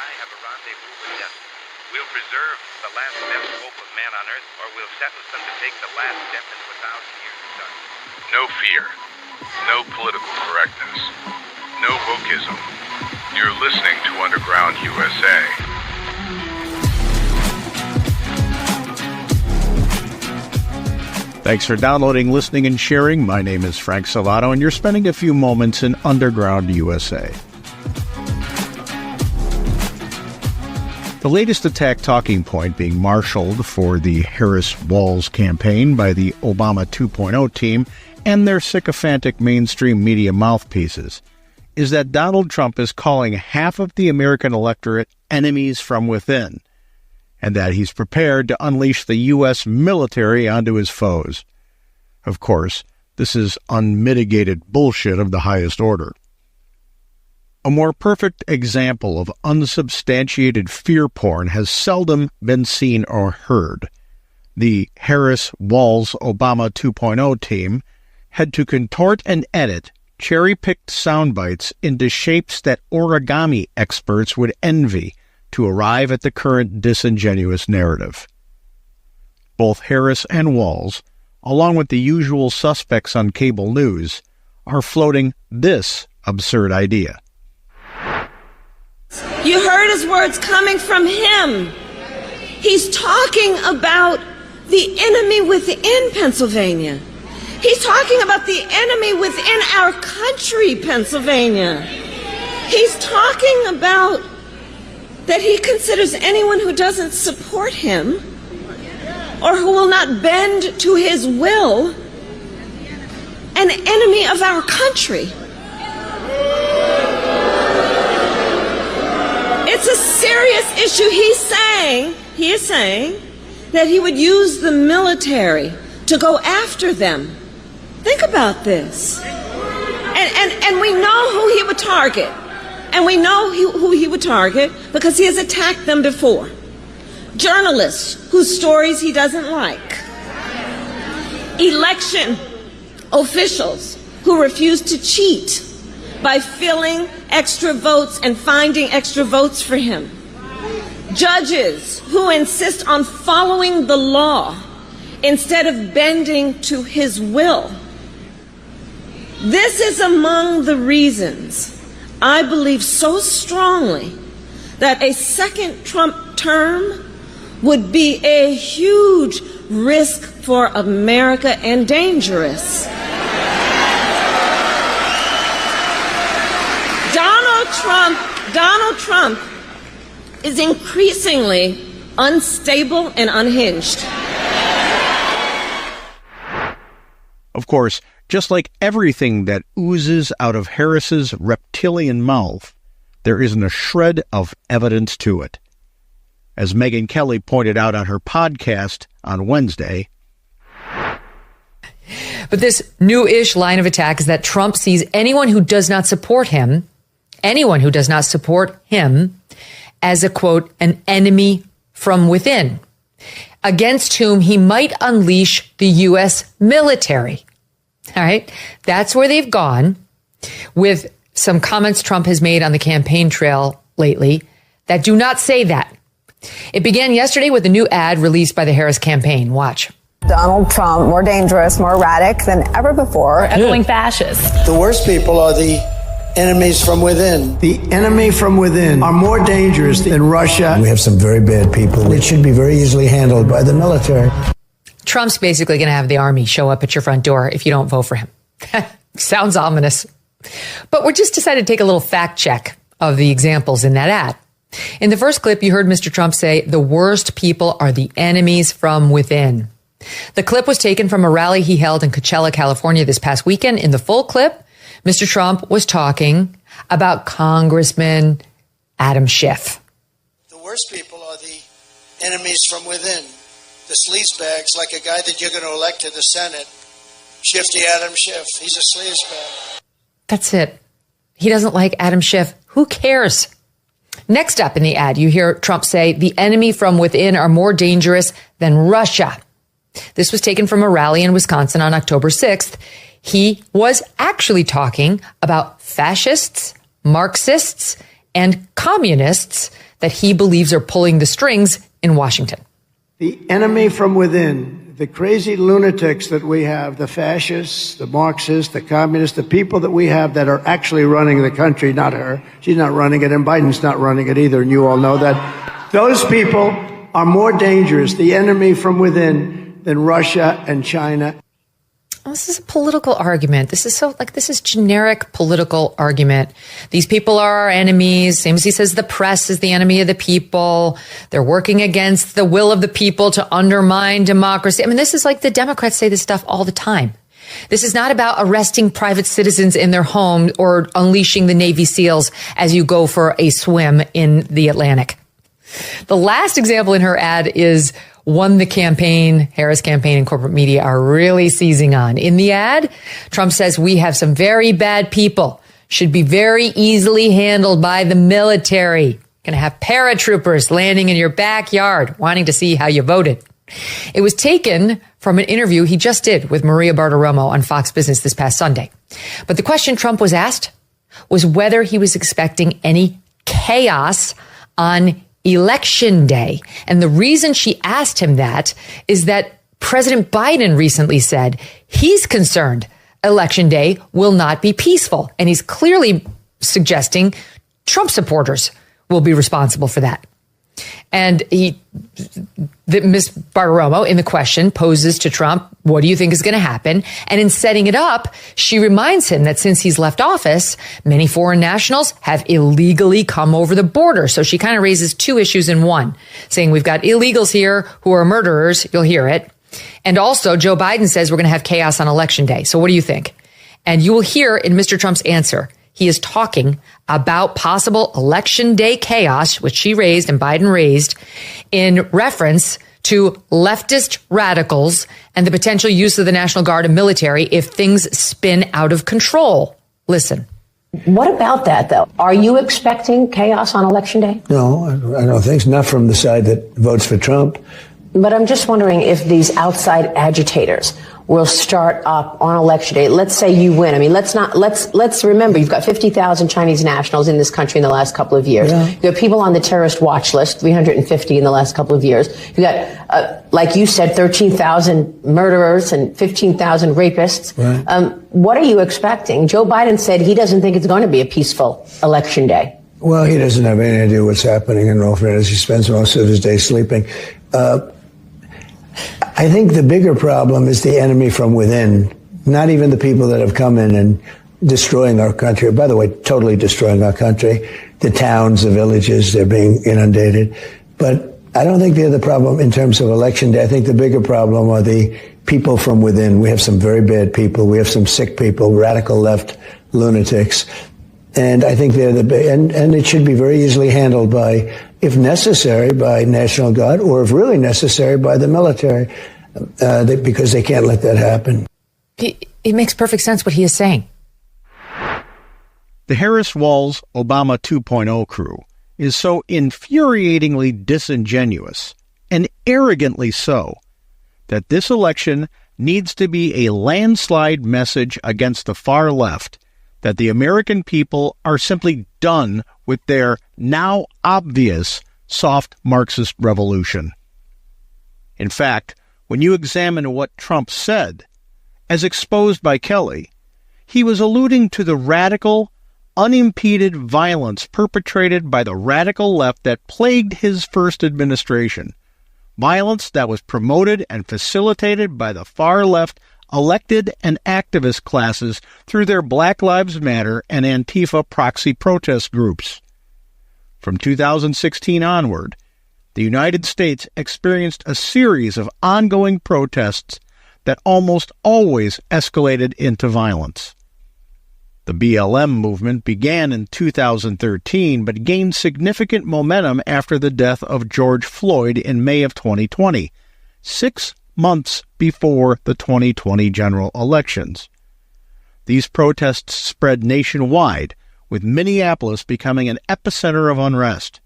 I have a rendezvous with death. We'll preserve the last best hope of man on earth, or we'll sentence them to take the last step into 1,000 years of darkness. No fear. No political correctness. No wokeism. You're listening to Underground USA. Thanks for downloading, listening, and sharing. My name is Frank Salvato, and you're spending a few moments in Underground USA. The latest attack talking point being marshaled for the Harris-Walz campaign by the Obama 2.0 team and their sycophantic mainstream media mouthpieces is that Donald Trump is calling half of the American electorate enemies from within, and that he's prepared to unleash the U.S. military onto his foes. Of course, this is unmitigated bullshit of the highest order. A more perfect example of unsubstantiated fear porn has seldom been seen or heard. The Harris-Walz-Obama 2.0 team had to contort and edit cherry-picked soundbites into shapes that origami experts would envy to arrive at the current disingenuous narrative. Both Harris and Walz, along with the usual suspects on cable news, are floating this absurd idea. You heard his words coming from him. He's talking about the enemy within Pennsylvania. He's talking about the enemy within our country, Pennsylvania. He's talking about that he considers anyone who doesn't support him or who will not bend to his will an enemy of our country. It's a serious issue. He is saying that he would use the military to go after them. Think about this. And we know who he would target. And we know who he would target because he has attacked them before. Journalists whose stories he doesn't like. Election officials who refuse to cheat by filling extra votes and finding extra votes for him. Judges who insist on following the law instead of bending to his will. This is among the reasons I believe so strongly that a second Trump term would be a huge risk for America and dangerous. Donald Trump is increasingly unstable and unhinged. Of course, just like everything that oozes out of Harris's reptilian mouth, there isn't a shred of evidence to it. As Megyn Kelly pointed out on her podcast on Wednesday. But this new-ish line of attack is that Trump sees anyone who does not support him, as a, quote, an enemy from within, against whom he might unleash the U.S. military. All right. That's where they've gone with some comments Trump has made on the campaign trail lately that do not say that. It began yesterday with a new ad released by the Harris campaign. Watch. Donald Trump, more dangerous, more erratic than ever before. Echoing fascist. The worst people are the enemies from within. The enemy from within are more dangerous than Russia. We have some very bad people. It should be very easily handled by the military. Trump's basically going to have the army show up at your front door if you don't vote for him. Sounds ominous. But we just decided to take a little fact check of the examples in that ad. In the first clip, you heard Mr. Trump say, the worst people are the enemies from within. The clip was taken from a rally he held in Coachella, California this past weekend. In the full clip, Mr. Trump was talking about Congressman Adam Schiff. The worst people are the enemies from within. The sleazebags, like a guy that you're going to elect to the Senate, Shifty Adam Schiff. He's a sleazebag. That's it. He doesn't like Adam Schiff. Who cares? Next up in the ad, you hear Trump say, the enemy from within are more dangerous than Russia. This was taken from a rally in Wisconsin on October 6th. He was actually talking about fascists, Marxists, and communists that he believes are pulling the strings in Washington. The enemy from within, the crazy lunatics that we have, the fascists, the Marxists, the communists, the people that we have that are actually running the country, not her. She's not running it, and Biden's not running it either, and you all know that. Those people are more dangerous, the enemy from within, than Russia and China. This is a political argument. This is generic political argument. These people are our enemies. Same as he says, the press is the enemy of the people. They're working against the will of the people to undermine democracy. I mean, this is like the Democrats say this stuff all the time. This is not about arresting private citizens in their home or unleashing the Navy SEALs as you go for a swim in the Atlantic. The last example in her ad is one the campaign, Harris campaign and corporate media are really seizing on. In the ad, Trump says we have some very bad people, should be very easily handled by the military. Going to have paratroopers landing in your backyard, wanting to see how you voted. It was taken from an interview he just did with Maria Bartiromo on Fox Business this past Sunday. But the question Trump was asked was whether he was expecting any chaos on Election Day. And the reason she asked him that is that President Biden recently said he's concerned Election Day will not be peaceful. And he's clearly suggesting Trump supporters will be responsible for that. And Ms. Bartiromo in the question poses to Trump, what do you think is going to happen? And in setting it up, she reminds him that since he's left office, many foreign nationals have illegally come over the border. So she kind of raises two issues in one, saying we've got illegals here who are murderers. You'll hear it. And also Joe Biden says we're going to have chaos on Election Day. So what do you think? And you will hear in Mr. Trump's answer, he is talking about possible Election Day chaos, which she raised and Biden raised, in reference to leftist radicals and the potential use of the National Guard and military if things spin out of control. Listen. What about that, though? Are you expecting chaos on Election Day? No, I don't think so. Not from the side that votes for Trump. But I'm just wondering if these outside agitators will start up on Election Day. Let's say you win. I mean, let's remember, you've got 50,000 Chinese nationals in this country in the last couple of years. Yeah. You have people on the terrorist watch list, 350 in the last couple of years. You got, like you said, 13,000 murderers and 15,000 rapists. Right. What are you expecting? Joe Biden said he doesn't think it's going to be a peaceful Election Day. Well, he doesn't have any idea what's happening in all fairness. He spends most of his day sleeping. I think the bigger problem is the enemy from within, not even the people that have come in and destroying our country. By the way, totally destroying our country. The towns, the villages, they're being inundated. But I don't think they're the problem in terms of Election Day. I think the bigger problem are the people from within. We have some very bad people. We have some sick people, radical left lunatics. And I think they're and it should be very easily handled by, if necessary, by National Guard, or if really necessary, by the military, because they can't let that happen. It makes perfect sense what he is saying. The Harris-Walz-Obama 2.0 crew is so infuriatingly disingenuous, and arrogantly so, that this election needs to be a landslide message against the far left that the American people are simply done with their now obvious soft Marxist revolution. In fact, when you examine what Trump said, as exposed by Kelly, he was alluding to the radical, unimpeded violence perpetrated by the radical left that plagued his first administration. Violence that was promoted and facilitated by the far left elected and activist classes through their Black Lives Matter and Antifa proxy protest groups. From 2016 onward, the United States experienced a series of ongoing protests that almost always escalated into violence. The BLM movement began in 2013 but gained significant momentum after the death of George Floyd in May of 2020, 6 months before the 2020 general elections. These protests spread nationwide, with Minneapolis becoming an epicenter of unrest.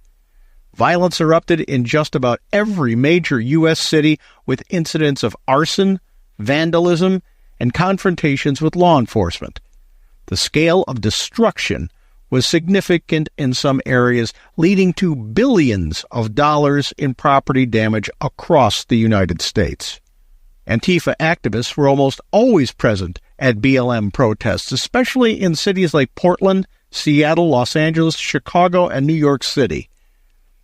Violence erupted in just about every major U.S. city, with incidents of arson, vandalism, and confrontations with law enforcement. The scale of destruction was significant in some areas, leading to billions of dollars in property damage across the United States. Antifa activists were almost always present at BLM protests, especially in cities like Portland, Seattle, Los Angeles, Chicago, and New York City.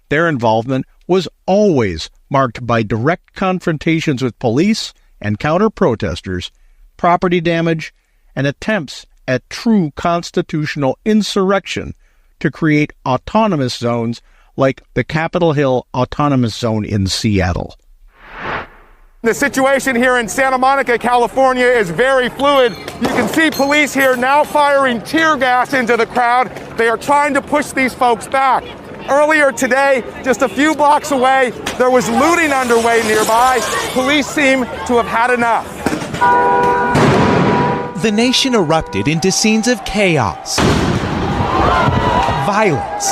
Their involvement was always marked by direct confrontations with police and counter-protesters, property damage, and attempts at true constitutional insurrection to create autonomous zones like the Capitol Hill Autonomous Zone in Seattle. The situation here in Santa Monica, California is very fluid. You can see police here now firing tear gas into the crowd. They are trying to push these folks back. Earlier today, just a few blocks away, there was looting underway nearby. Police seem to have had enough. The nation erupted into scenes of chaos, violence,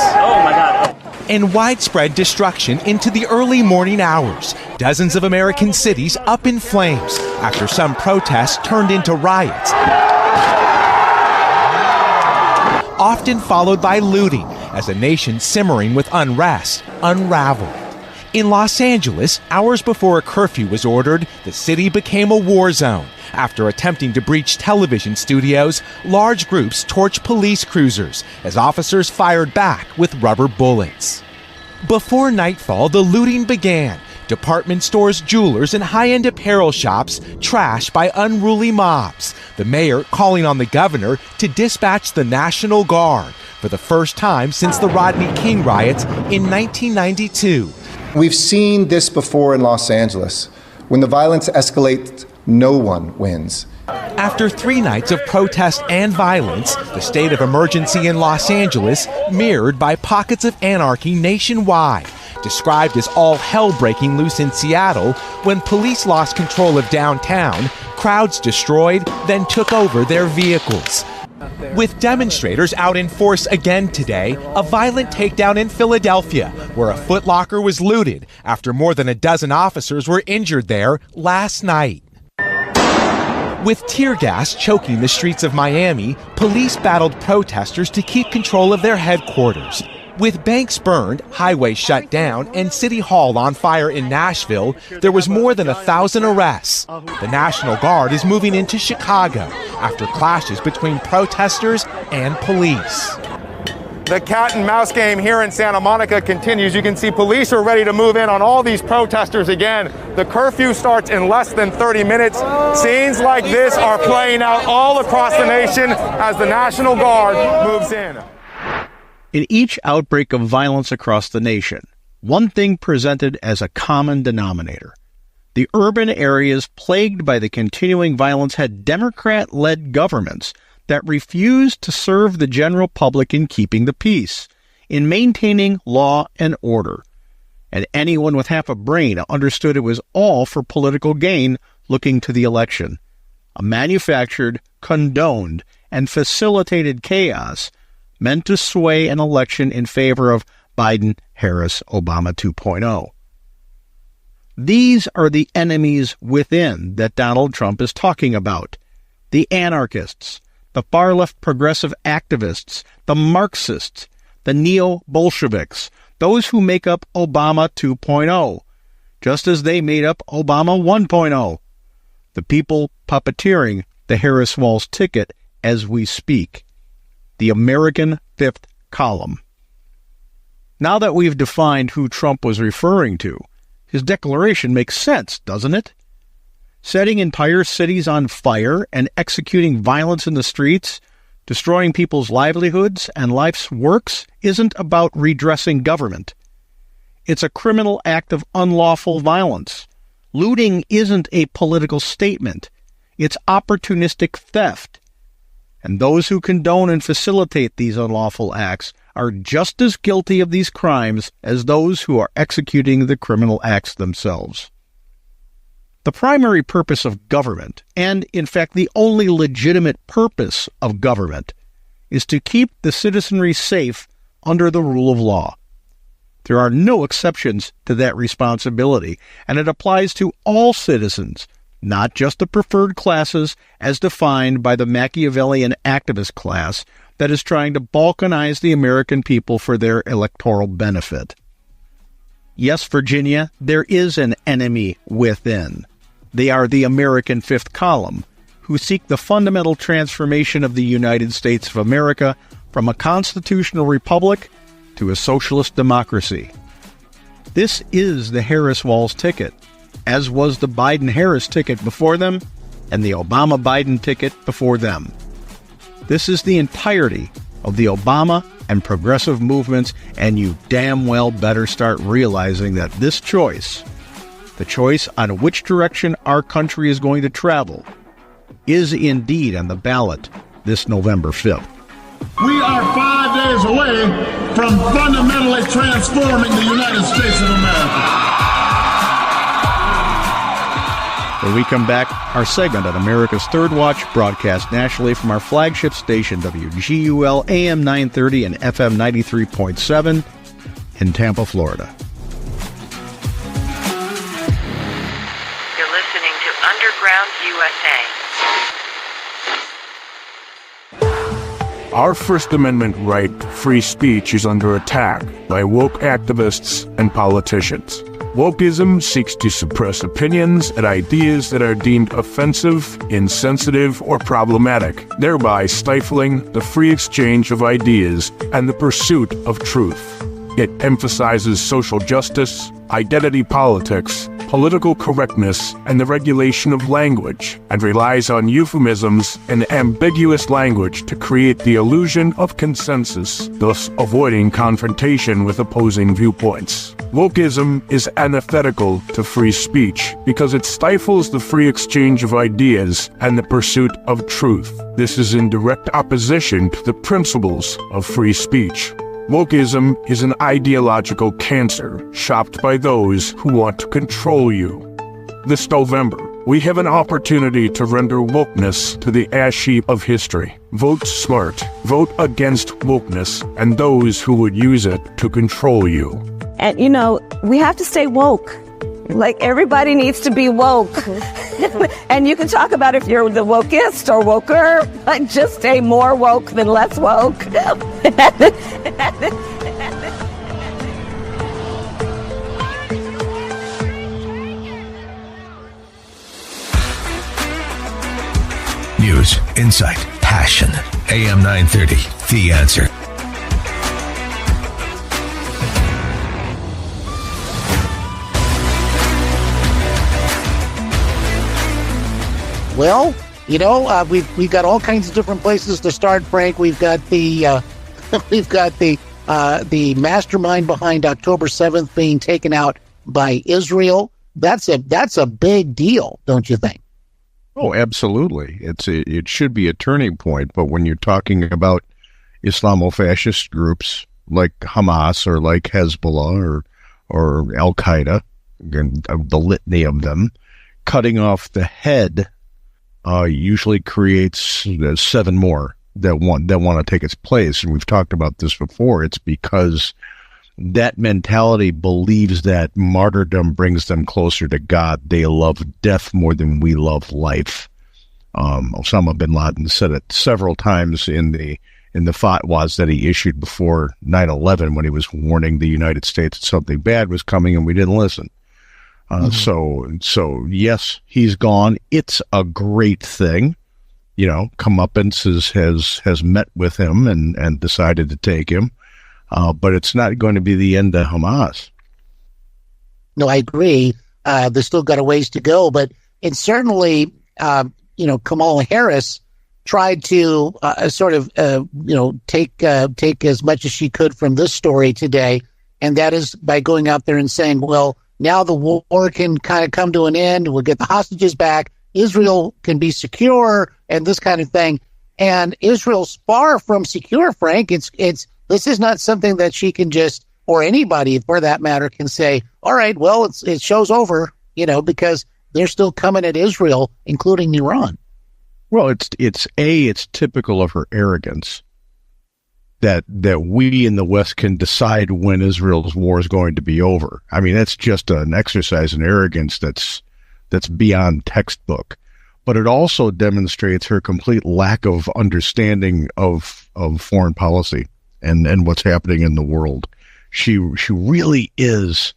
and widespread destruction into the early morning hours. Dozens of American cities up in flames after some protests turned into riots, often followed by looting as a nation simmering with unrest unraveled. In Los Angeles, hours before a curfew was ordered, the city became a war zone. After attempting to breach television studios, large groups torched police cruisers as officers fired back with rubber bullets. Before nightfall, the looting began. Department stores, jewelers, and high-end apparel shops trashed by unruly mobs. The mayor calling on the governor to dispatch the National Guard for the first time since the Rodney King riots in 1992. We've seen this before in Los Angeles. When the violence escalates, no one wins. After 3 nights of protest and violence, the state of emergency in Los Angeles mirrored by pockets of anarchy nationwide. Described as all hell breaking loose in Seattle, when police lost control of downtown, crowds destroyed, then took over their vehicles. With demonstrators out in force again today, a violent takedown in Philadelphia, where a Foot Locker was looted after more than a dozen officers were injured there last night. With tear gas choking the streets of Miami, police battled protesters to keep control of their headquarters. With banks burned, highways shut down, and City Hall on fire in Nashville, there was more than 1,000 arrests. The National Guard is moving into Chicago after clashes between protesters and police. The cat and mouse game here in Santa Monica continues. You can see police are ready to move in on all these protesters again. The curfew starts in less than 30 minutes. Scenes like this are playing out all across the nation as the National Guard moves in. In each outbreak of violence across the nation, one thing presented as a common denominator. The urban areas plagued by the continuing violence had Democrat-led governments that refused to serve the general public in keeping the peace, in maintaining law and order. And anyone with half a brain understood it was all for political gain looking to the election. A manufactured, condoned, and facilitated chaos meant to sway an election in favor of Biden, Harris, Obama 2.0. These are the enemies within that Donald Trump is talking about. The anarchists, the far-left progressive activists, the Marxists, the neo-Bolsheviks, those who make up Obama 2.0, just as they made up Obama 1.0. The people puppeteering the Harris-Walz ticket as we speak. The American Fifth Column. Now that we've defined who Trump was referring to, his declaration makes sense, doesn't it? Setting entire cities on fire and executing violence in the streets, destroying people's livelihoods and life's works isn't about redressing government. It's a criminal act of unlawful violence. Looting isn't a political statement. It's opportunistic theft. And those who condone and facilitate these unlawful acts are just as guilty of these crimes as those who are executing the criminal acts themselves. The primary purpose of government, and in fact the only legitimate purpose of government, is to keep the citizenry safe under the rule of law. There are no exceptions to that responsibility, and it applies to all citizens, not just the preferred classes as defined by the Machiavellian activist class that is trying to balkanize the American people for their electoral benefit. Yes, Virginia, there is an enemy within. They are the American fifth column, who seek the fundamental transformation of the United States of America from a constitutional republic to a socialist democracy. This is the Harris-Walz ticket, as was the Biden-Harris ticket before them and the Obama-Biden ticket before them. This is the entirety of the Obama and progressive movements, and you damn well better start realizing that this choice, the choice on which direction our country is going to travel, is indeed on the ballot this November 5th. We are 5 days away from fundamentally transforming the United States of America. When we come back, our segment on America's Third Watch, broadcast nationally from our flagship station, WGUL AM 930 and FM 93.7 in Tampa, Florida. You're listening to Underground USA. Our First Amendment right to free speech is under attack by woke activists and politicians. Wokeism seeks to suppress opinions and ideas that are deemed offensive, insensitive, or problematic, thereby stifling the free exchange of ideas and the pursuit of truth. It emphasizes social justice, identity politics, political correctness, and the regulation of language, and relies on euphemisms and ambiguous language to create the illusion of consensus, thus avoiding confrontation with opposing viewpoints. Wokeism is antithetical to free speech because it stifles the free exchange of ideas and the pursuit of truth. This is in direct opposition to the principles of free speech. Wokeism is an ideological cancer shopped by those who want to control you. This November, we have an opportunity to render wokeness to the ash heap of history. Vote smart. Vote against wokeness and those who would use it to control you. And, you know, we have to stay woke. Like, everybody needs to be woke. And you can talk about if you're the wokest or woker, but just stay more woke than less woke. News, insight, passion. AM 930, The Answer. Well, you know, we've got all kinds of different places to start, Frank. We've got the the mastermind behind October 7th being taken out by Israel. That's a big deal, don't you think? Oh, absolutely. It should be a turning point. But when you're talking about Islamo-fascist groups like Hamas or like Hezbollah or Al Qaeda, and the litany of them, cutting off the head usually creates 7 more that want to take its place. And we've talked about this before. It's because that mentality believes that martyrdom brings them closer to God. They love death more than we love life. Osama bin Laden said it several times in the fatwas that he issued before 9/11 when he was warning the United States that something bad was coming and we didn't listen. So yes, he's gone. It's a great thing. You know, Comeuppance has met with him and decided to take him. But it's not going to be the end of Hamas. No, I agree. There's still got a ways to go, but it certainly, Kamala Harris tried to take as much as she could from this story today, and that is by going out there and saying, well, now the war can kind of come to an end. We'll get the hostages back. Israel can be secure, and this kind of thing. And Israel's far from secure, Frank. This is not something that she can just, or anybody for that matter, can say, all right, well, it show's over, because they're still coming at Israel, including Iran. Well, it's typical of her arrogance that we in the West can decide when Israel's war is going to be over. I mean, that's just an exercise in arrogance that's that's beyond textbook. But it also demonstrates her complete lack of understanding of foreign policy and what's happening in the world. She really is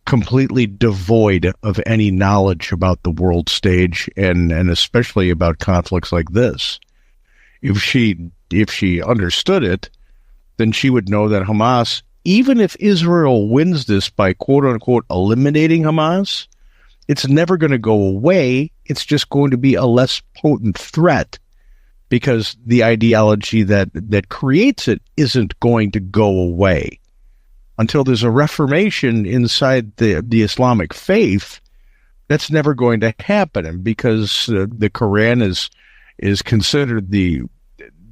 completely devoid of any knowledge about the world stage and especially about conflicts like this. If she understood it, then she would know that Hamas, even if Israel wins this by quote unquote eliminating Hamas, it's never going to go away. It's just going to be a less potent threat because the ideology that creates it isn't going to go away. Until there's a reformation inside the Islamic faith, that's never going to happen. And because the Quran is considered the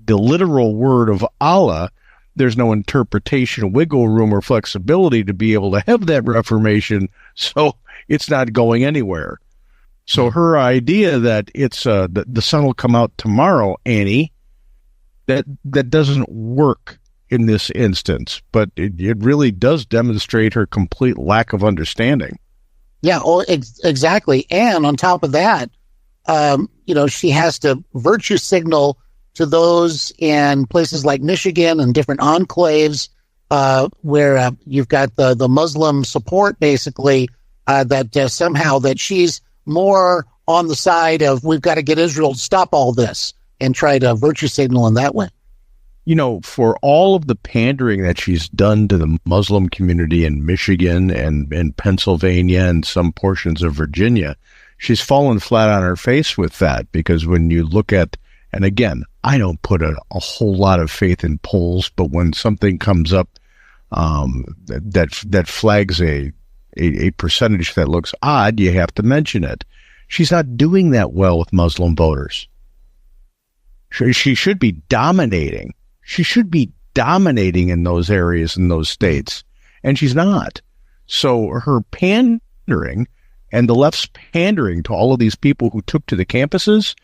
literal word of Allah, there's no interpretation, wiggle room, or flexibility to be able to have that reformation. So it's not going anywhere. So her idea that it's the sun will come out tomorrow, Annie, that doesn't work in this instance. But it really does demonstrate her complete lack of understanding. Yeah, exactly. And on top of that, she has to virtue signal to those in places like Michigan and different enclaves where you've got the Muslim support, basically, that somehow that she's more on the side of we've got to get Israel to stop all this and try to virtue signal in that way. For all of the pandering that she's done to the Muslim community in Michigan and in Pennsylvania and some portions of Virginia, she's fallen flat on her face with that, because when you look at, and again, I don't put a whole lot of faith in polls, but when something comes up that flags a percentage that looks odd, you have to mention it. She's not doing that well with Muslim voters. She should be dominating. She should be dominating in those areas, in those states, and she's not. So her pandering and the left's pandering to all of these people who took to the campuses,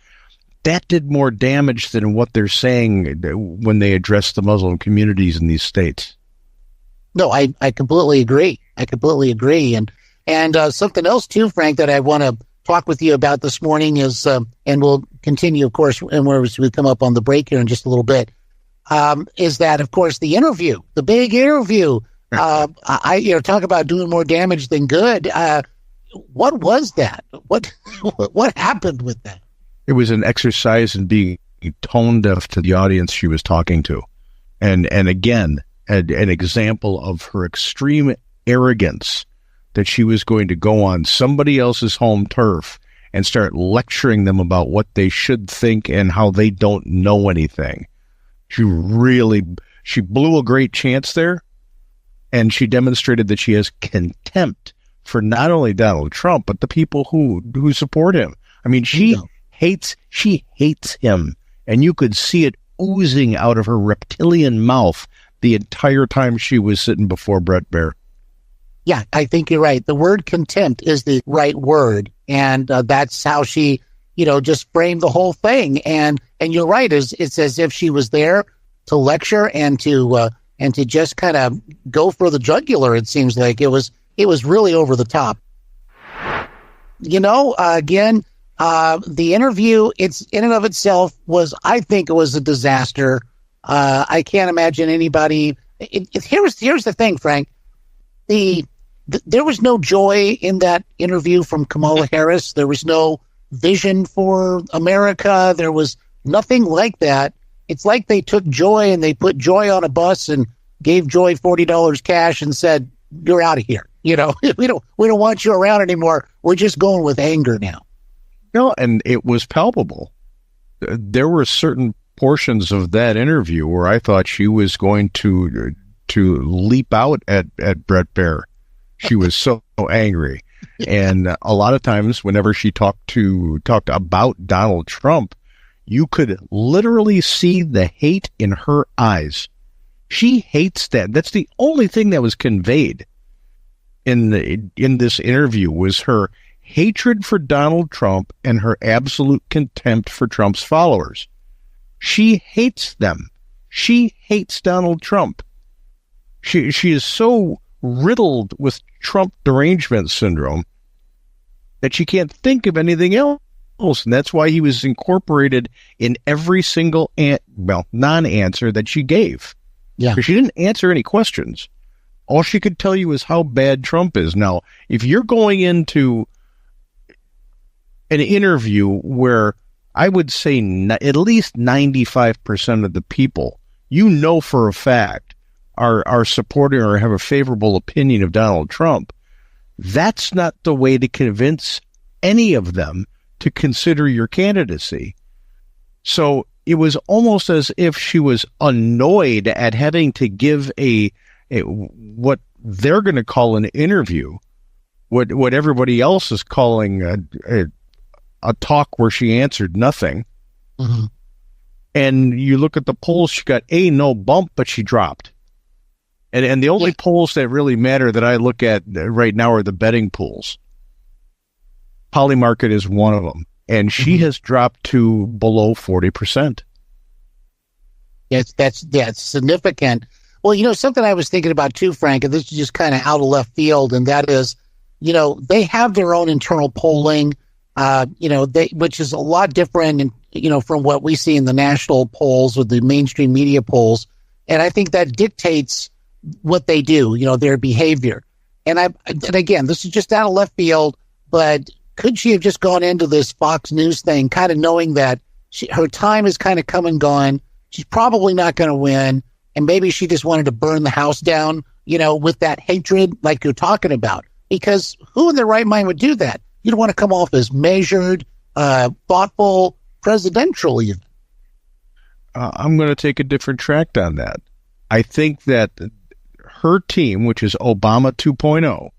that did more damage than what they're saying when they address the Muslim communities in these states. No, I completely agree. And something else too, Frank, that I want to talk with you about this morning is, and we'll continue, of course, and as we come up on the break here in just a little bit, is that, of course, the interview, the big interview. Talk about doing more damage than good. What was that? What happened with that? It was an exercise in being tone deaf to the audience she was talking to, and again, an example of her extreme arrogance that she was going to go on somebody else's home turf and start lecturing them about what they should think and how they don't know anything. She blew a great chance there, and she demonstrated that she has contempt for not only Donald Trump, but the people who support him. I mean, she hates him, and you could see it oozing out of her reptilian mouth the entire time she was sitting before Bret Baier. Yeah, I think you're right. The word contempt is the right word, and that's how she, just framed the whole thing. And you're right. It's as if she was there to lecture and to just kind of go for the jugular. It seems like it was really over the top. Again, the interview, it's in and of itself I think it was a disaster. I can't imagine anybody. Here's the thing, Frank. There was no joy in that interview from Kamala Harris. There was no vision for America. There was nothing like that. It's like they took Joy and they put Joy on a bus and gave Joy $40 cash and said, "You're out of here. We don't want you around anymore. We're just going with anger now." No, and it was palpable. There were certain portions of that interview where I thought she was going to leap out at Bret Baier. She was so angry. And a lot of times whenever she talked about Donald Trump, you could literally see the hate in her eyes. She hates that. That's the only thing that was conveyed in this interview was her hatred for Donald Trump and her absolute contempt for Trump's followers. She hates them. She hates Donald Trump. She is so riddled with Trump derangement syndrome that she can't think of anything else. And that's why he was incorporated in every single non-answer that she gave. Yeah. She didn't answer any questions. All she could tell you is how bad Trump is. Now, if you're going into an interview where I would say at least 95% of the people, you know for a fact, are supporting or have a favorable opinion of Donald Trump, that's not the way to convince any of them to consider your candidacy. So it was almost as if she was annoyed at having to give a what they're going to call an interview, what everybody else is calling a talk where she answered nothing. Mm-hmm. And you look at the polls, she got no bump, but she dropped. And the only polls that really matter that I look at right now are the betting pools. Polymarket is one of them, and she has dropped to below 40%. Yes, that's significant. Well, something I was thinking about too, Frank, and this is just kind of out of left field, and that is, they have their own internal polling, which is a lot different, from what we see in the national polls or the mainstream media polls, and I think that dictates what they do, their behavior. And again, this is just out of left field, but could she have just gone into this Fox News thing kind of knowing that her time is kind of come and gone? She's probably not going to win. And maybe she just wanted to burn the house down, with that hatred like you're talking about. Because who in their right mind would do that? You don't want to come off as measured, thoughtful, presidential even. I'm going to take a different track on that. I think that her team, which is Obama 2.0,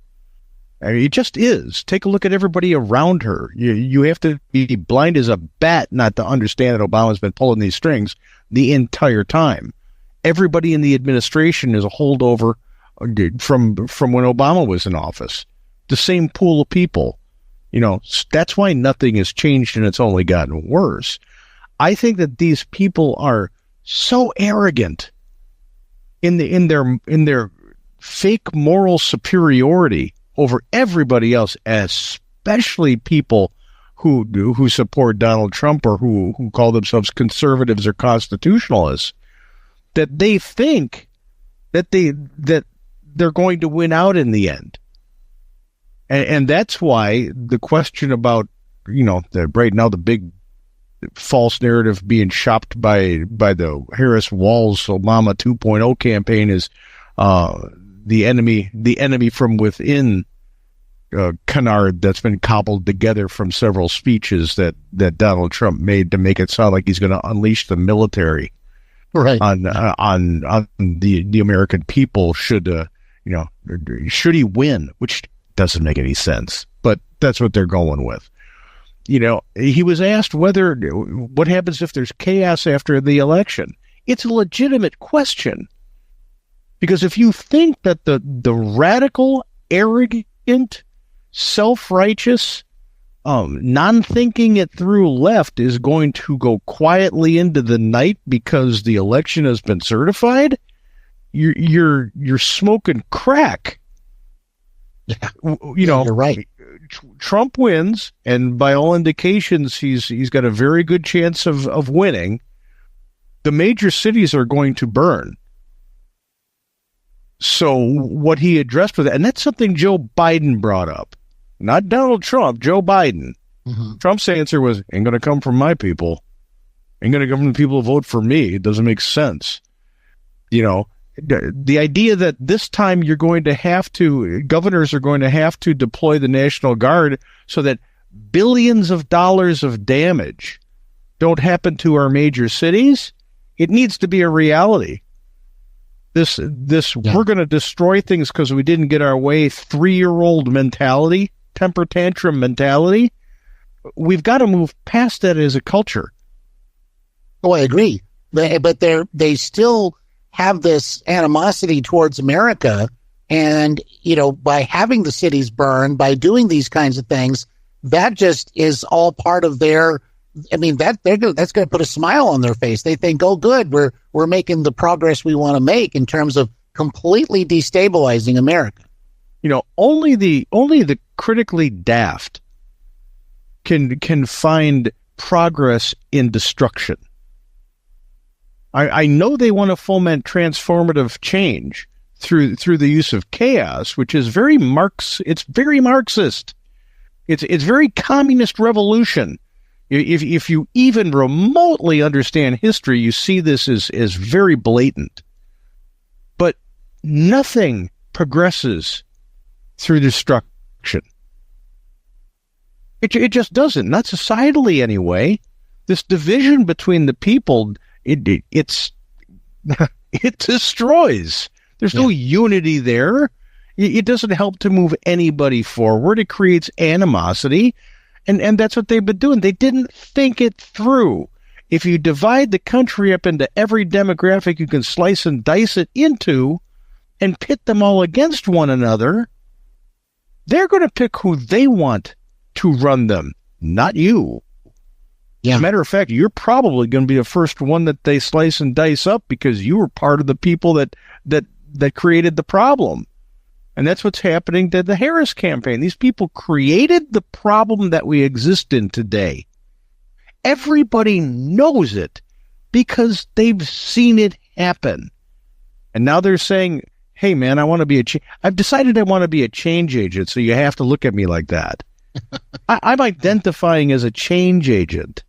it just is. Take a look at everybody around her. You have to be blind as a bat not to understand that Obama's been pulling these strings the entire time. Everybody in the administration is a holdover from when Obama was in office. The same pool of people. That's why nothing has changed and it's only gotten worse. I think that these people are so arrogant in their fake moral superiority over everybody else, especially people who support Donald Trump or who call themselves conservatives or constitutionalists, that they think that they're going to win out in the end. And that's why the question about, right now the big false narrative being shopped by the Harris-Walz-Obama 2.0 campaign is the enemy from within canard that's been cobbled together from several speeches that Donald Trump made to make it sound like he's going to unleash the military on the American people should he win, which doesn't make any sense, but that's what they're going with. He was asked what happens if there's chaos after the election. It's a legitimate question. Because if you think that the radical, arrogant, self-righteous, non-thinking it through left is going to go quietly into the night because the election has been certified, you're smoking crack. Yeah. You're right. Trump wins, and by all indications, he's got a very good chance of winning. The major cities are going to burn. So what he addressed with that, and that's something Joe Biden brought up, not Donald Trump, Joe Biden. Mm-hmm. Trump's answer was, ain't going to come from my people. Ain't going to come from the people who vote for me. It doesn't make sense. The idea that this time governors are going to have to deploy the National Guard so that billions of dollars of damage don't happen to our major cities, it needs to be a reality. We're going to destroy things because we didn't get our way 3-year-old mentality, temper tantrum mentality. We've got to move past that as a culture. Oh, I agree. But they still have this animosity towards America. And, by having the cities burned, by doing these kinds of things, that just is all part of their, that's going to put a smile on their face. They think, oh, good, we're making the progress we want to make in terms of completely destabilizing America. Only the critically daft can find progress in destruction. I know they want to foment transformative change through the use of chaos, which is very It's very Marxist. It's very communist revolution. If you even remotely understand history, you see this as very blatant. But nothing progresses through destruction. It just doesn't. Not societally anyway. This division between the people, it destroys. There's no unity there. It doesn't help to move anybody forward. It creates animosity. And that's what they've been doing. They didn't think it through. If you divide the country up into every demographic you can slice and dice it into and pit them all against one another, they're going to pick who they want to run them, not you. As a matter of fact, you're probably going to be the first one that they slice and dice up because you were part of the people that created the problem. And that's what's happening to the Harris campaign. These people created the problem that we exist in today. Everybody knows it because they've seen it happen. And now they're saying, hey, man, I've decided I want to be a change agent, so you have to look at me like that. I'm identifying as a change agent.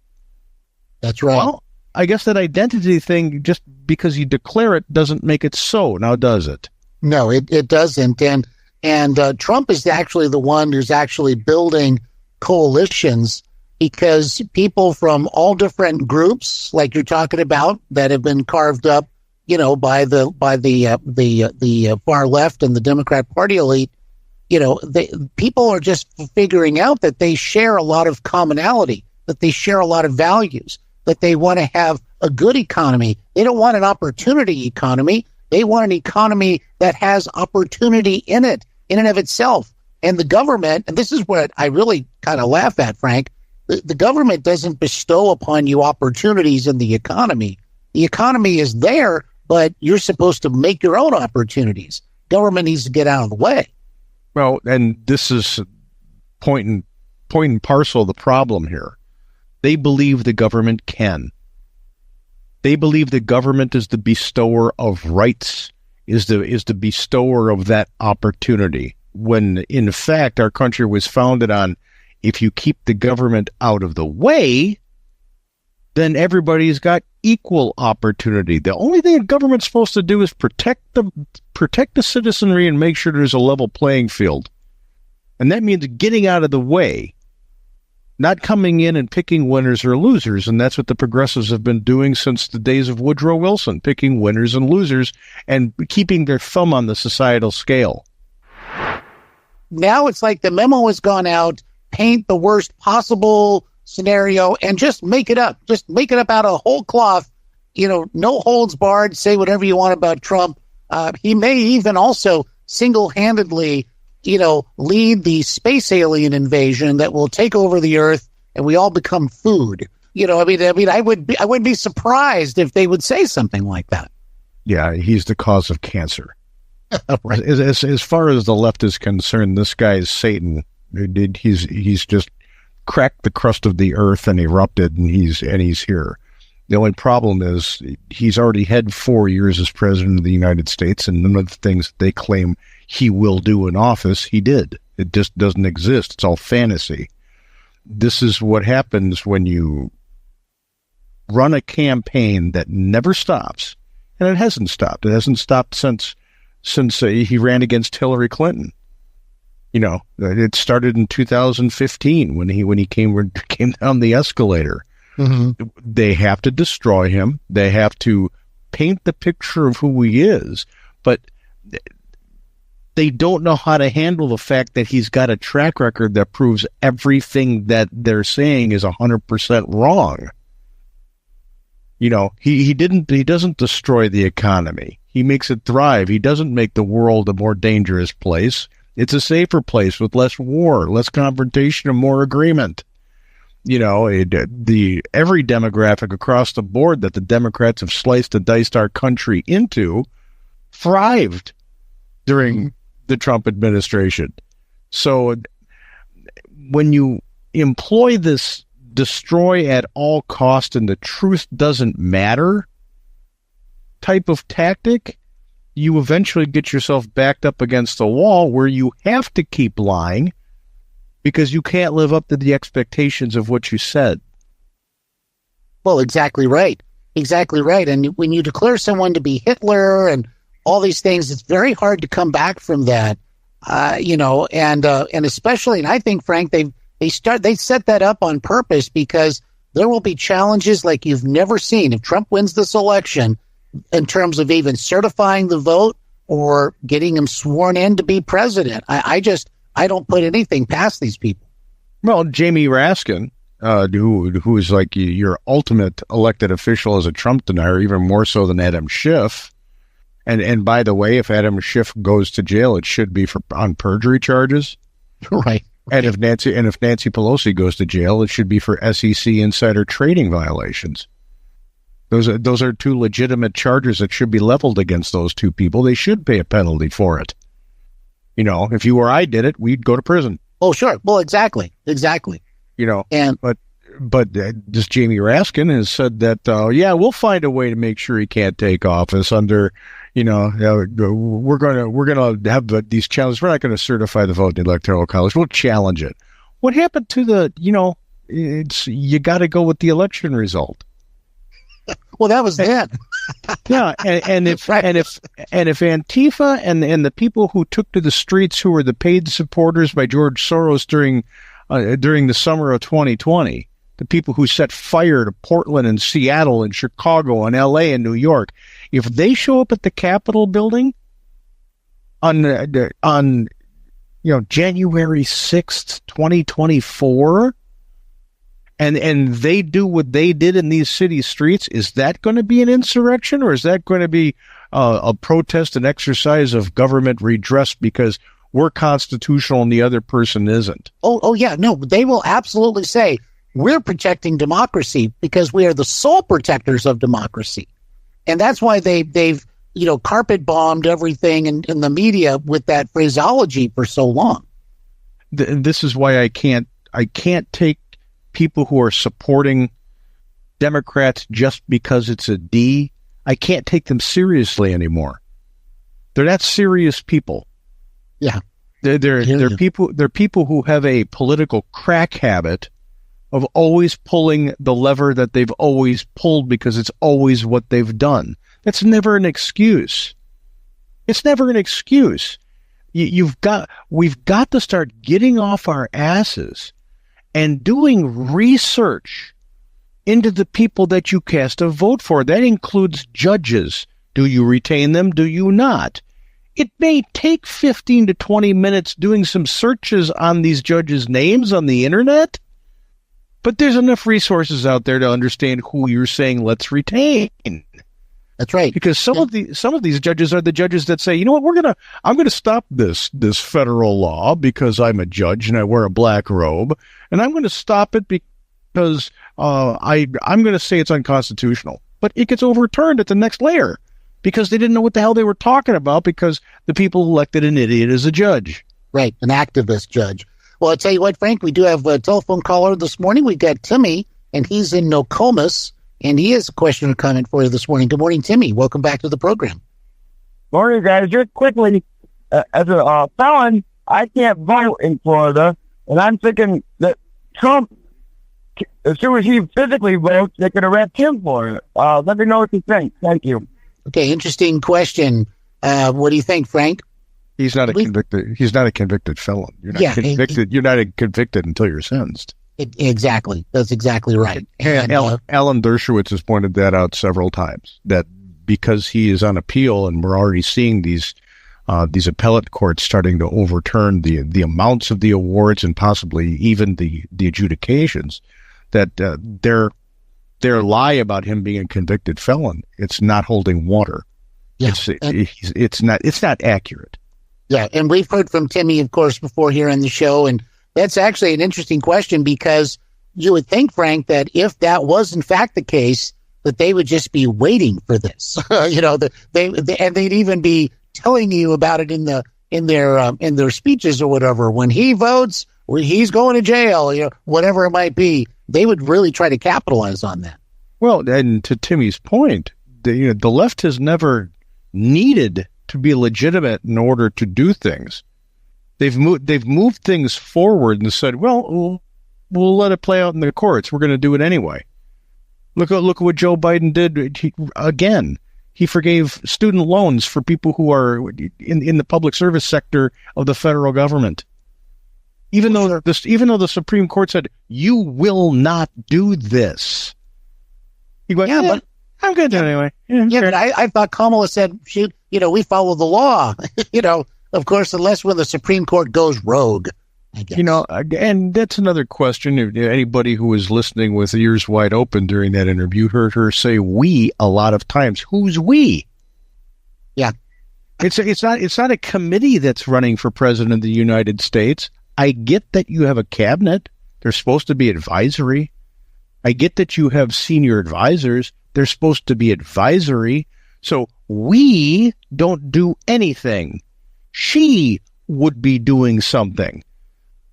That's right. Well, I guess that identity thing, just because you declare it, doesn't make it so, now does it? No, it doesn't. And Trump is actually the one who's actually building coalitions because people from all different groups, like you're talking about, that have been carved up, by the far left and the Democrat Party elite, people are just figuring out that they share a lot of commonality, that they share a lot of values, that they want to have a good economy. They don't want an opportunity economy. They want an economy that has opportunity in it, in and of itself. And the government, and this is what I really kind of laugh at, Frank, the government doesn't bestow upon you opportunities in the economy. The economy is there, but you're supposed to make your own opportunities. Government needs to get out of the way. Well, and this is point and parcel of the problem here. They believe the government can. They believe the government is the bestower of rights, is the bestower of that opportunity, when in fact our country was founded on, if you keep the government out of the way, then everybody's got equal opportunity. The only thing the government's supposed to do is protect the citizenry and make sure there's a level playing field. And that means getting out of the way, not coming in and picking winners or losers. And that's what the progressives have been doing since the days of Woodrow Wilson, picking winners and losers and keeping their thumb on the societal scale. Now it's like the memo has gone out, paint the worst possible scenario and just make it up. Just make it up out of whole cloth. No holds barred. Say whatever you want about Trump. He may even also single-handedly lead the space alien invasion that will take over the earth and we all become food. I wouldn't be surprised if they would say something like that. Yeah, he's the cause of cancer. Right. As far as the left is concerned, this guy is Satan. He's just cracked the crust of the earth and erupted, and he's here. The only problem is he's already had 4 years as president of the United States, and none of the things that they claim he will do in office, he did. It just doesn't exist. It's all fantasy. This is what happens when you run a campaign that never stops, and it hasn't stopped. It hasn't stopped since he ran against Hillary Clinton. It started in 2015 when he came down the escalator. Mm-hmm. They have to destroy him. They have to paint the picture of who he is, but they don't know how to handle the fact that he's got a track record that proves everything that they're saying is 100% wrong. He doesn't destroy the economy. He makes it thrive. He doesn't make the world a more dangerous place. It's a safer place with less war, less confrontation, and more agreement. Every demographic across the board that the Democrats have sliced and diced our country into thrived during the Trump administration. So when you employ this destroy at all cost and the truth doesn't matter type of tactic, you eventually get yourself backed up against the wall where you have to keep lying because you can't live up to the expectations of what you said. Well, exactly right. Exactly right. And when you declare someone to be Hitler and all these things, it's very hard to come back from that, and especially, and I think, Frank, they set that up on purpose because there will be challenges like you've never seen if Trump wins this election in terms of even certifying the vote or getting him sworn in to be president. I don't put anything past these people. Well, Jamie Raskin, who is like your ultimate elected official as a Trump denier, even more so than Adam Schiff. And by the way, if Adam Schiff goes to jail, it should be on perjury charges. Right. And if Nancy Pelosi goes to jail, it should be for SEC insider trading violations. Those are two legitimate charges that should be leveled against those two people. They should pay a penalty for it. If you or I did it, we'd go to prison. Oh, sure. Well, exactly. But this Jamie Raskin has said that, we'll find a way to make sure he can't take office under, we're going to have these challenges. We're not going to certify the vote in the Electoral College. We'll challenge it. What happened to you got to go with the election result. Well, that was that. Yeah, and if Antifa and the people who took to the streets who were the paid supporters by George Soros during the summer of 2020, the people who set fire to Portland and Seattle and Chicago and LA and New York, if they show up at the Capitol building on January 6th, 2024, and they do what they did in these city streets, is that going to be an insurrection, or is that going to be a protest, an exercise of government redress because we're constitutional and the other person isn't? Oh yeah, no, they will absolutely say we're protecting democracy because we are the sole protectors of democracy, and that's why they've carpet bombed everything in the media with that phraseology for so long. This is why I can't take people who are supporting Democrats just because it's a D. I can't take them seriously anymore. They're not serious people. Yeah. They're people who have a political crack habit of always pulling the lever that they've always pulled because it's always what they've done. That's never an excuse. It's never an excuse. We've got to start getting off our asses and doing research into the people that you cast a vote for. That includes judges. Do you retain them? Do you not? It may take 15 to 20 minutes doing some searches on these judges' names on the internet, but there's enough resources out there to understand who you're saying let's retain. That's right. Because some of these judges are the judges that say, you know what, I'm gonna stop this federal law because I'm a judge and I wear a black robe, and I'm going to stop it because I'm going to say it's unconstitutional. But it gets overturned at the next layer because they didn't know what the hell they were talking about because the people elected an idiot as a judge. Right, an activist judge. Well, I'll tell you what, Frank, we do have a telephone caller this morning. We got Timmy, and he's in Nokomis. And he has a question or comment for you this morning. Good morning, Timmy. Welcome back to the program. Morning, guys. Just quickly, as a felon, I can't vote in Florida, and I'm thinking that Trump, as soon as he physically votes, they could arrest him for it. Let me know what you think. Thank you. Okay, interesting question. What do you think, Frank? He's not a convicted felon. You're not convicted. You're not convicted until you're sentenced. Exactly. That's exactly right. And Alan Dershowitz has pointed that out several times, that because he is on appeal and we're already seeing these appellate courts starting to overturn the amounts of the awards and possibly even the adjudications, that their lie about him being a convicted felon, it's not holding water. Yeah. It's not accurate. Yeah. And we've heard from Timmy, of course, before here on the show, and that's actually an interesting question because you would think, Frank, that if that was in fact the case, that they would just be waiting for this. And they'd even be telling you about it in their speeches or whatever. When he votes, he's going to jail, whatever it might be. They would really try to capitalize on that. Well, and to Timmy's point, the left has never needed to be legitimate in order to do things. They've moved things forward and said, well, we'll let it play out in the courts. We're going to do it anyway. Look at what Joe Biden did. He forgave student loans for people who are in the public service sector of the federal government. Even though the Supreme Court said, you will not do this. He went, but I'm going to do it anyway. But I thought Kamala said, we follow the law. Of course, unless when the Supreme Court goes rogue, I guess. And that's another question. If anybody who was listening with ears wide open during that interview heard her say "we" a lot of times. Who's we? Yeah, it's not a committee that's running for president of the United States. I get that you have a cabinet. They're supposed to be advisory. I get that you have senior advisors. They're supposed to be advisory. So we don't do anything. She would be doing something.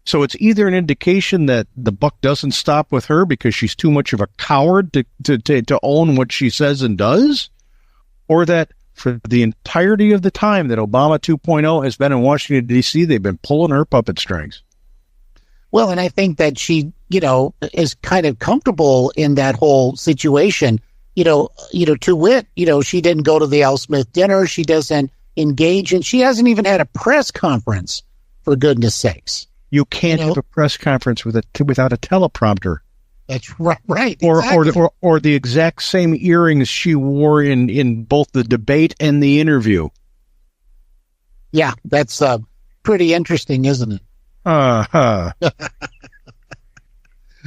So it's either an indication that the buck doesn't stop with her because she's too much of a coward to own what she says and does, or that for the entirety of the time that Obama 2.0 has been in Washington, D.C., they've been pulling her puppet strings. Well, and I think that she, is kind of comfortable in that whole situation. To wit, she didn't go to the Al Smith dinner. She doesn't engage, and she hasn't even had a press conference, for goodness sakes. You can't have a press conference without a teleprompter. That's right. Or the exact same earrings she wore in both the debate and the interview. Yeah, that's pretty interesting, isn't it?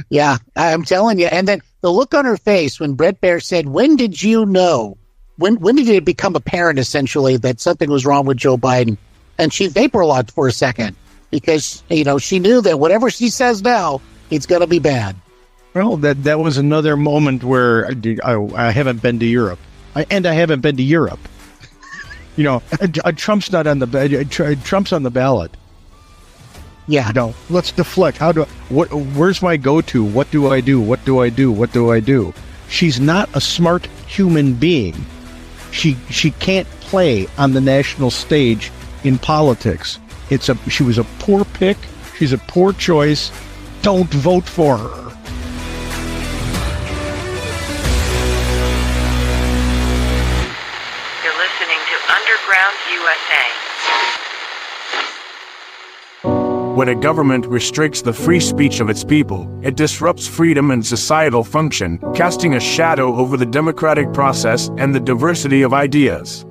Yeah, I'm telling you. And then the look on her face when Brett Baer said, when did you know? When did it become apparent, essentially, that something was wrong with Joe Biden? And she vaporlocked for a second because, she knew that whatever she says now, it's going to be bad. Well, that was another moment where I haven't been to Europe. I haven't been to Europe. Trump's not on the Trump's on the ballot. Yeah. Let's deflect. Where's my go-to? What do I do? What do I do? What do I do? She's not a smart human being. She can't play on the national stage in politics. She was a poor pick. She's a poor choice. Don't vote for her. You're listening to Underground USA. When a government restricts the free speech of its people, it disrupts freedom and societal function, casting a shadow over the democratic process and the diversity of ideas.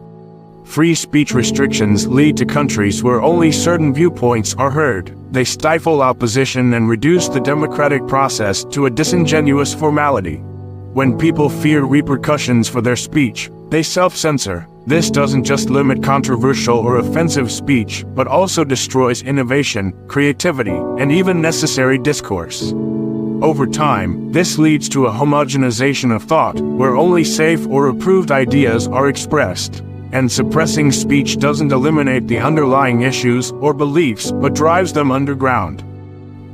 Free speech restrictions lead to countries where only certain viewpoints are heard. They stifle opposition and reduce the democratic process to a disingenuous formality. When people fear repercussions for their speech, they self-censor. This doesn't just limit controversial or offensive speech, but also destroys innovation, creativity, and even necessary discourse. Over time, this leads to a homogenization of thought, where only safe or approved ideas are expressed. And suppressing speech doesn't eliminate the underlying issues or beliefs, but drives them underground.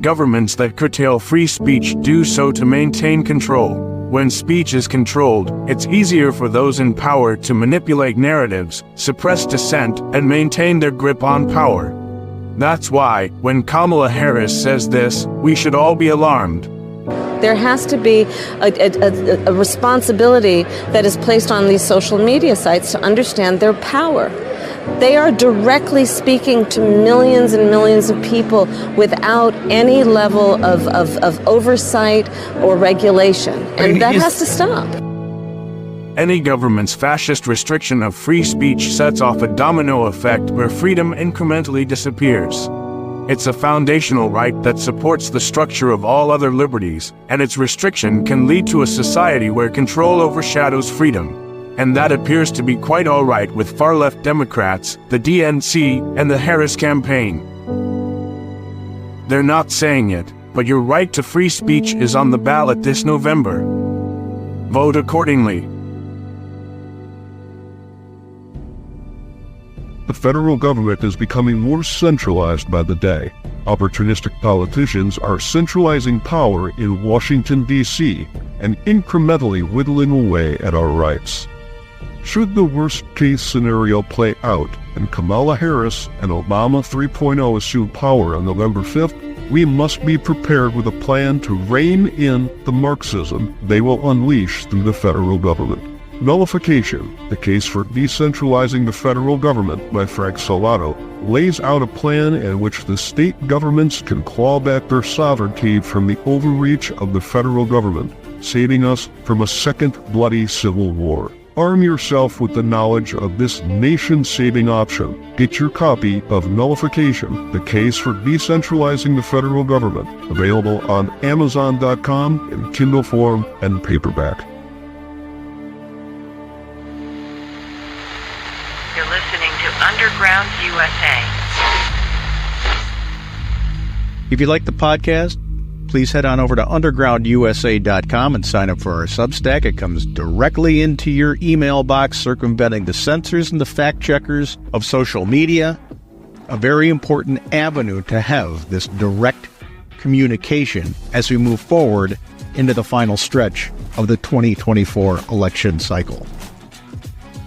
Governments that curtail free speech do so to maintain control. When speech is controlled, it's easier for those in power to manipulate narratives, suppress dissent, and maintain their grip on power. That's why, when Kamala Harris says this, we should all be alarmed. There has to be a responsibility that is placed on these social media sites to understand their power. They are directly speaking to millions and millions of people without any level of oversight or regulation. And that has to stop. Any government's fascist restriction of free speech sets off a domino effect where freedom incrementally disappears. It's a foundational right that supports the structure of all other liberties, and its restriction can lead to a society where control overshadows freedom. And that appears to be quite all right with far-left Democrats, the DNC, and the Harris campaign. They're not saying it, but your right to free speech is on the ballot this November. Vote accordingly. The federal government is becoming more centralized by the day. Opportunistic politicians are centralizing power in Washington, D.C., and incrementally whittling away at our rights. Should the worst-case scenario play out and Kamala Harris and Obama 3.0 assume power on November 5th, we must be prepared with a plan to rein in the Marxism they will unleash through the federal government. Nullification, the case for decentralizing the federal government by Frank Salvato, lays out a plan in which the state governments can claw back their sovereignty from the overreach of the federal government, saving us from a second bloody civil war. Arm yourself with the knowledge of this nation-saving option. Get your copy of Nullification, the case for decentralizing the federal government, available on Amazon.com in Kindle form and paperback. You're listening to Underground USA. If you like the podcast, please head on over to undergroundusa.com and sign up for our Substack. It comes directly into your email box, circumventing the censors and the fact-checkers of social media. A very important avenue to have this direct communication as we move forward into the final stretch of the 2024 election cycle.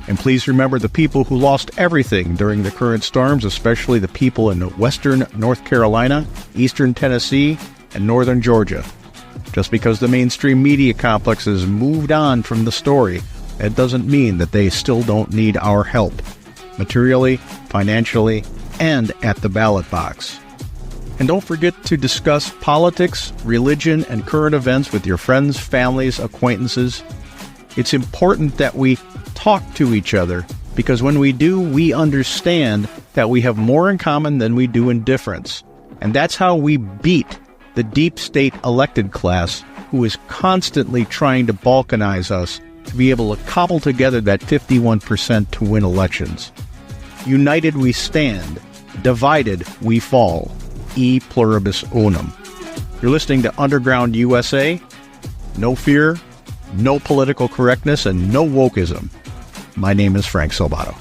And please remember the people who lost everything during the current storms, especially the people in western North Carolina, eastern Tennessee, and northern Georgia. Just because the mainstream media complex has moved on from the story, it doesn't mean that they still don't need our help, materially, financially, and at the ballot box. And don't forget to discuss politics, religion, and current events with your friends, families, acquaintances. It's important that we talk to each other, because when we do, we understand that we have more in common than we do in difference. And that's how we beat the deep state elected class, who is constantly trying to balkanize us to be able to cobble together that 51% to win elections. United we stand, divided we fall. E pluribus unum. You're listening to Underground USA. No fear, no political correctness, and no wokeism. My name is Frank Salvato.